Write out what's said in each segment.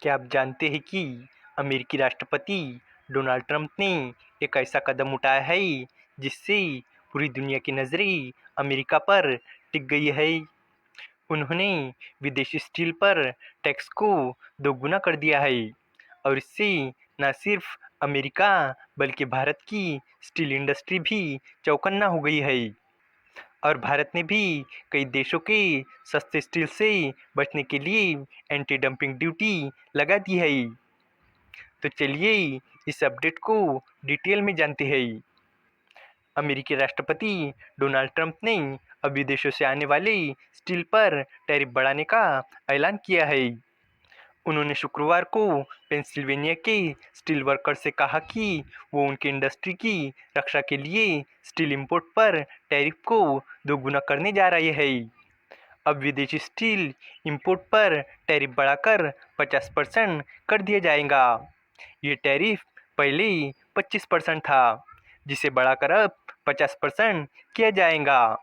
क्या आप जानते हैं कि अमेरिकी राष्ट्रपति डोनाल्ड ट्रंप ने एक ऐसा कदम उठाया है जिससे पूरी दुनिया की नज़रें अमेरिका पर टिक गई है। उन्होंने विदेशी स्टील पर टैक्स को दोगुना कर दिया है और इससे न सिर्फ अमेरिका बल्कि भारत की स्टील इंडस्ट्री भी चौकन्ना हो गई है। और भारत ने भी कई देशों के सस्ते स्टील से बचने के लिए एंटी डंपिंग ड्यूटी लगा दी है। तो चलिए इस अपडेट को डिटेल में जानते हैं। अमेरिकी राष्ट्रपति डोनाल्ड ट्रंप ने अब विदेशों से आने वाले स्टील पर टैरिफ बढ़ाने का ऐलान किया है। उन्होंने शुक्रवार को पेंसिल्वेनिया के स्टील वर्कर से कहा कि वो उनकी इंडस्ट्री की रक्षा के लिए स्टील इंपोर्ट पर टैरिफ को दोगुना करने जा रहे हैं। अब विदेशी स्टील इंपोर्ट पर टैरिफ बढ़ाकर 50% कर दिया जाएगा। ये टैरिफ पहले 25% था, जिसे बढ़ाकर अब 50% किया जाएगा।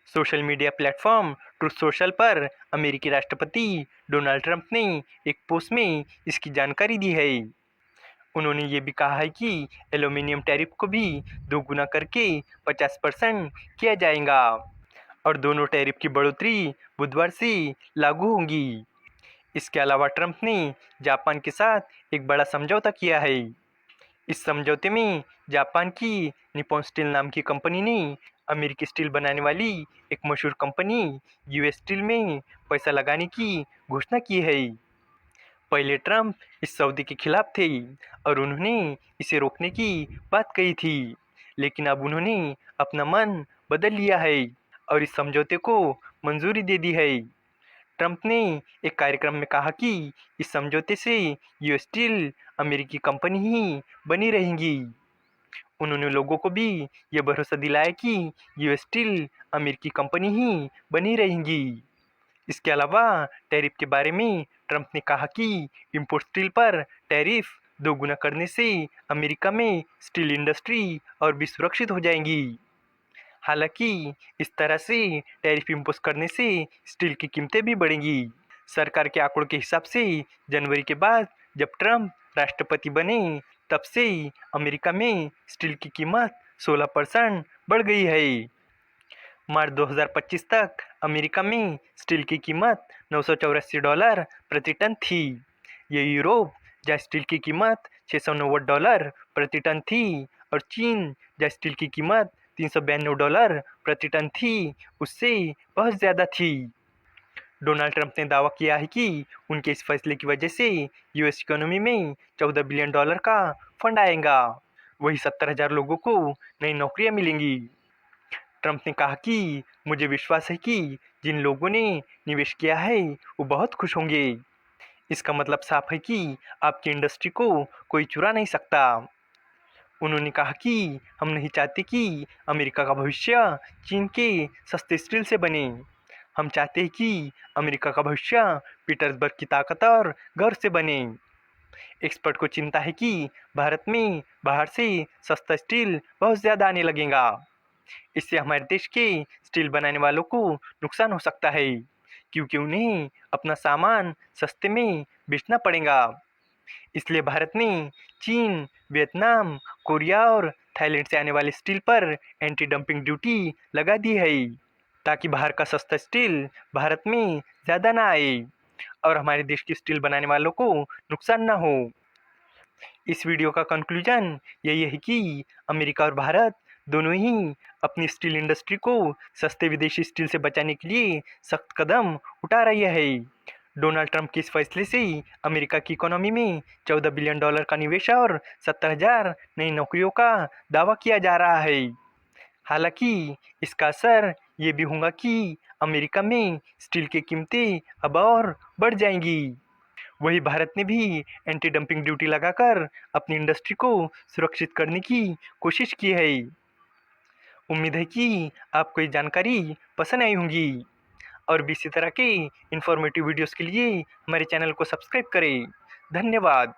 Social media platform truth social पर अमेरिकी राष्ट्रपति डोनाल्ड ट्रंप ने एक पोस्ट में इसकी जानकारी दी है। उन्होंने ये भी कहा है कि एल्यूमिनियम टैरिफ को भी दोगुना करके 50% किया जाएगा और दोनों टैरिफ की बढ़ोतरी बुधवार से लागू होंगी। इसके अलावा ट्रंप ने जापान के साथ एक बड़ा समझौता किया है। इस समझौते में जापान की निप्पॉन स्टील नाम की कंपनी ने अमेरिकी स्टील बनाने वाली एक मशहूर कंपनी यूएस स्टील में पैसा लगाने की घोषणा की है। पहले ट्रंप इस सौदे के खिलाफ थे और उन्होंने इसे रोकने की बात कही थी, लेकिन अब उन्होंने अपना मन बदल लिया है और इस समझौते को मंजूरी दे दी है। ट्रंप ने एक कार्यक्रम में कहा कि इस समझौते से यूएस स्टील अमेरिकी कंपनी ही बनी रहेंगी। उन्होंने लोगों को भी ये भरोसा दिलाया कि यूएस स्टील अमेरिकी कंपनी ही बनी रहेंगी। इसके अलावा टैरिफ के बारे में ट्रंप ने कहा कि इंपोर्ट स्टील पर टैरिफ दोगुना करने से अमेरिका में स्टील इंडस्ट्री और भी सुरक्षित हो जाएंगी। हालांकि इस तरह से टैरिफ इम्पोज करने से स्टील की कीमतें भी बढ़ेंगी। सरकार के आंकड़ों के हिसाब से जनवरी के बाद जब ट्रंप राष्ट्रपति बने तब से अमेरिका में स्टील की कीमत 16% बढ़ गई है। मार्च 2025 तक अमेरिका में स्टील की कीमत $984 प्रति टन थी। ये यूरोप जहाँ स्टील की कीमत $690 प्रति टन थी और चीन जहाँ स्टील की कीमत $392 प्रति टन थी, उससे बहुत ज़्यादा थी। डोनाल्ड ट्रंप ने दावा किया है कि उनके इस फैसले की वजह से यूएस इकोनॉमी में $14 बिलियन का फंड आएगा। वही 70,000 लोगों को नई नौकरियां मिलेंगी। ट्रंप ने कहा कि मुझे विश्वास है कि जिन लोगों ने निवेश किया है वो बहुत खुश होंगे। इसका मतलब साफ है कि आपकी इंडस्ट्री को कोई चुरा नहीं सकता। उन्होंने कहा कि हम नहीं चाहते कि अमेरिका का भविष्य चीन के सस्ते स्टील से बने। हम चाहते हैं कि अमेरिका का भविष्य पीटर्सबर्ग की ताकत और घर से बने। एक्सपर्ट को चिंता है कि भारत में बाहर से सस्ता स्टील बहुत ज़्यादा आने लगेगा। इससे हमारे देश के स्टील बनाने वालों को नुकसान हो सकता है, क्योंकि उन्हें अपना सामान सस्ते में बेचना पड़ेगा। इसलिए भारत ने चीन, वियतनाम, कोरिया और थाईलैंड से आने वाले स्टील पर एंटी डंपिंग ड्यूटी लगा दी है, ताकि बाहर का सस्ता स्टील भारत में ज़्यादा ना आए और हमारे देश की स्टील बनाने वालों को नुकसान ना हो। इस वीडियो का कंक्लूजन यही है कि अमेरिका और भारत दोनों ही अपनी स्टील इंडस्ट्री को सस्ते विदेशी स्टील से बचाने के लिए सख्त कदम उठा रही है। डोनाल्ड ट्रंप के इस फैसले से अमेरिका की इकोनॉमी में $14 बिलियन का निवेश और 70,000 नई नौकरियों का दावा किया जा रहा है। हालांकि इसका असर ये भी होगा कि अमेरिका में स्टील की कीमतें अब और बढ़ जाएंगी। वहीं भारत ने भी एंटी डंपिंग ड्यूटी लगाकर अपनी इंडस्ट्री को सुरक्षित करने की कोशिश की है। उम्मीद है कि आपको ये जानकारी पसंद आई होगी और भी इसी तरह के इन्फॉर्मेटिव वीडियोस के लिए हमारे चैनल को सब्सक्राइब करें। धन्यवाद।